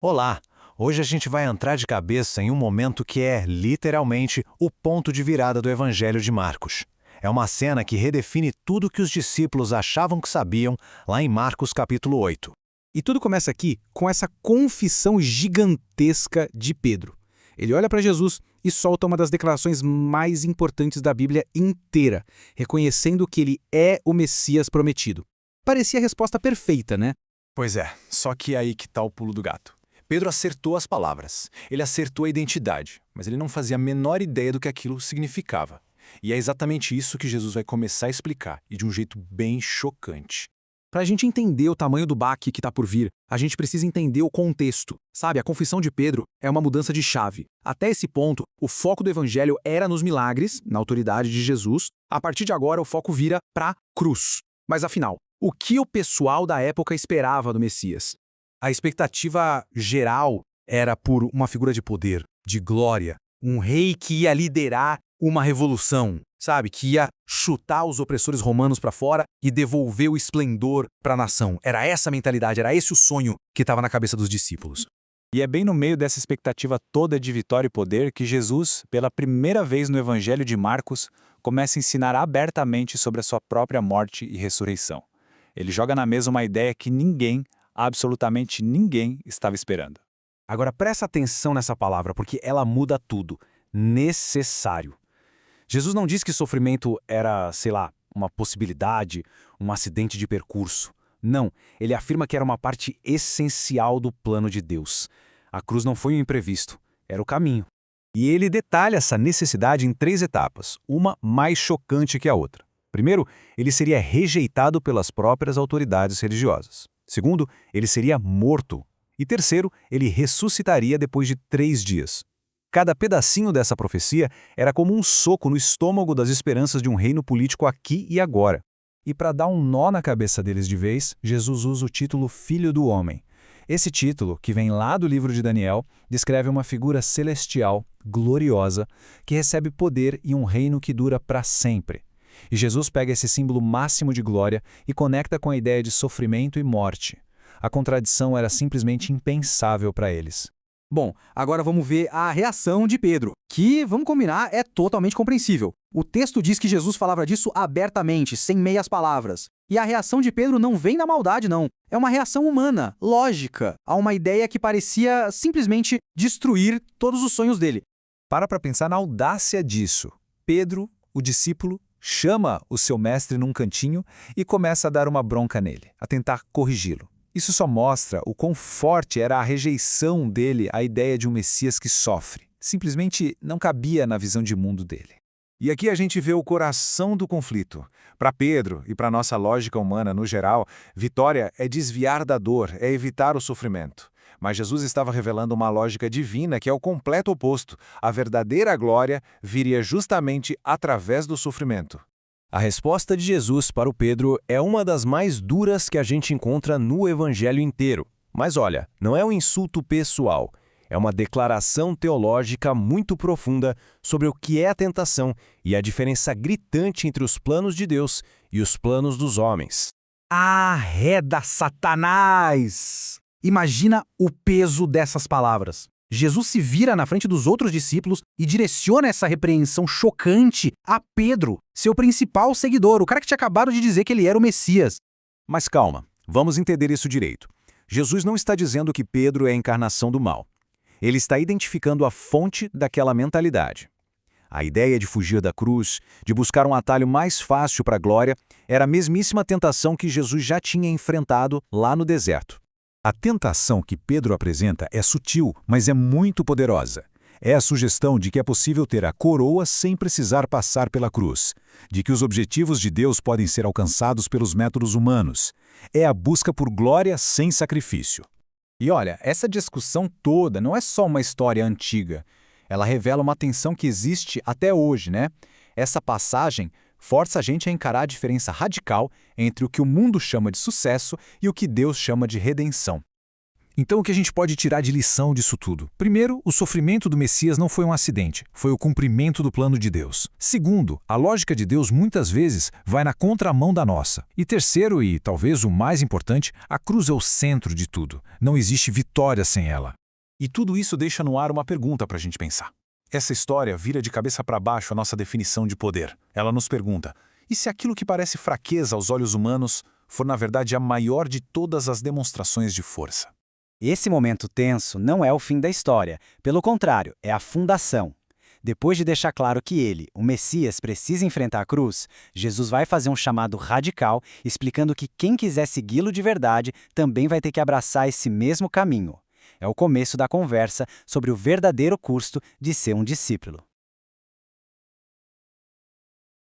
Olá! Hoje a gente vai entrar de cabeça em um momento que é, literalmente, o ponto de virada do Evangelho de Marcos. É uma cena que redefine tudo que os discípulos achavam que sabiam lá em Marcos capítulo 8. E tudo começa aqui com essa confissão gigantesca de Pedro. Ele olha para Jesus e solta uma das declarações mais importantes da Bíblia inteira, reconhecendo que ele é o Messias prometido. Parecia a resposta perfeita, né? Pois é, só que aí que tá o pulo do gato. Pedro acertou as palavras, ele acertou a identidade, mas ele não fazia a menor ideia do que aquilo significava. E é exatamente isso que Jesus vai começar a explicar, e de um jeito bem chocante. Para a gente entender o tamanho do baque que está por vir, a gente precisa entender o contexto. Sabe, a confissão de Pedro é uma mudança de chave. Até esse ponto, o foco do evangelho era nos milagres, na autoridade de Jesus. A partir de agora, o foco vira para a cruz. Mas afinal, o que o pessoal da época esperava do Messias? A expectativa geral era por uma figura de poder, de glória, um rei que ia liderar uma revolução, sabe? Que ia chutar os opressores romanos para fora e devolver o esplendor para a nação. Era essa a mentalidade, era esse o sonho que estava na cabeça dos discípulos. E é bem no meio dessa expectativa toda de vitória e poder que Jesus, pela primeira vez no Evangelho de Marcos, começa a ensinar abertamente sobre a sua própria morte e ressurreição. Ele joga na mesa uma ideia que ninguém, absolutamente ninguém, estava esperando. Agora presta atenção nessa palavra, porque ela muda tudo. Necessário. Jesus não diz que sofrimento era, sei lá, uma possibilidade, um acidente de percurso. Não, ele afirma que era uma parte essencial do plano de Deus. A cruz não foi um imprevisto, era o caminho. E ele detalha essa necessidade em 3 etapas, uma mais chocante que a outra. Primeiro, ele seria rejeitado pelas próprias autoridades religiosas. Segundo, ele seria morto. E terceiro, ele ressuscitaria depois de 3 dias. Cada pedacinho dessa profecia era como um soco no estômago das esperanças de um reino político aqui e agora. E para dar um nó na cabeça deles de vez, Jesus usa o título Filho do Homem. Esse título, que vem lá do livro de Daniel, descreve uma figura celestial, gloriosa, que recebe poder e um reino que dura para sempre. E Jesus pega esse símbolo máximo de glória e conecta com a ideia de sofrimento e morte. A contradição era simplesmente impensável para eles. Bom, agora vamos ver a reação de Pedro, que, vamos combinar, é totalmente compreensível. O texto diz que Jesus falava disso abertamente, sem meias palavras. E a reação de Pedro não vem da maldade, não. É uma reação humana, lógica, a uma ideia que parecia simplesmente destruir todos os sonhos dele. Para pensar na audácia disso. Pedro, o discípulo, chama o seu mestre num cantinho e começa a dar uma bronca nele, a tentar corrigi-lo. Isso só mostra o quão forte era a rejeição dele à ideia de um Messias que sofre. Simplesmente não cabia na visão de mundo dele. E aqui a gente vê o coração do conflito. Para Pedro e para nossa lógica humana no geral, vitória é desviar da dor, é evitar o sofrimento. Mas Jesus estava revelando uma lógica divina que é o completo oposto. A verdadeira glória viria justamente através do sofrimento. A resposta de Jesus para o Pedro é uma das mais duras que a gente encontra no Evangelho inteiro. Mas olha, não é um insulto pessoal, é uma declaração teológica muito profunda sobre o que é a tentação e a diferença gritante entre os planos de Deus e os planos dos homens. Arreda Satanás! Imagina o peso dessas palavras. Jesus se vira na frente dos outros discípulos e direciona essa repreensão chocante a Pedro, seu principal seguidor, o cara que tinha acabado de dizer que ele era o Messias. Mas calma, vamos entender isso direito. Jesus não está dizendo que Pedro é a encarnação do mal. Ele está identificando a fonte daquela mentalidade. A ideia de fugir da cruz, de buscar um atalho mais fácil para a glória, era a mesmíssima tentação que Jesus já tinha enfrentado lá no deserto. A tentação que Pedro apresenta é sutil, mas é muito poderosa. É a sugestão de que é possível ter a coroa sem precisar passar pela cruz, de que os objetivos de Deus podem ser alcançados pelos métodos humanos. É a busca por glória sem sacrifício. E olha, essa discussão toda não é só uma história antiga. Ela revela uma tensão que existe até hoje, né? Essa passagem força a gente a encarar a diferença radical entre o que o mundo chama de sucesso e o que Deus chama de redenção. Então, o que a gente pode tirar de lição disso tudo? Primeiro, o sofrimento do Messias não foi um acidente, foi o cumprimento do plano de Deus. Segundo, a lógica de Deus muitas vezes vai na contramão da nossa. E terceiro, e talvez o mais importante, a cruz é o centro de tudo. Não existe vitória sem ela. E tudo isso deixa no ar uma pergunta para a gente pensar. Essa história vira de cabeça para baixo a nossa definição de poder. Ela nos pergunta, e se aquilo que parece fraqueza aos olhos humanos for na verdade a maior de todas as demonstrações de força? Esse momento tenso não é o fim da história, pelo contrário, é a fundação. Depois de deixar claro que ele, o Messias, precisa enfrentar a cruz, Jesus vai fazer um chamado radical, explicando que quem quiser segui-lo de verdade também vai ter que abraçar esse mesmo caminho. É o começo da conversa sobre o verdadeiro custo de ser um discípulo.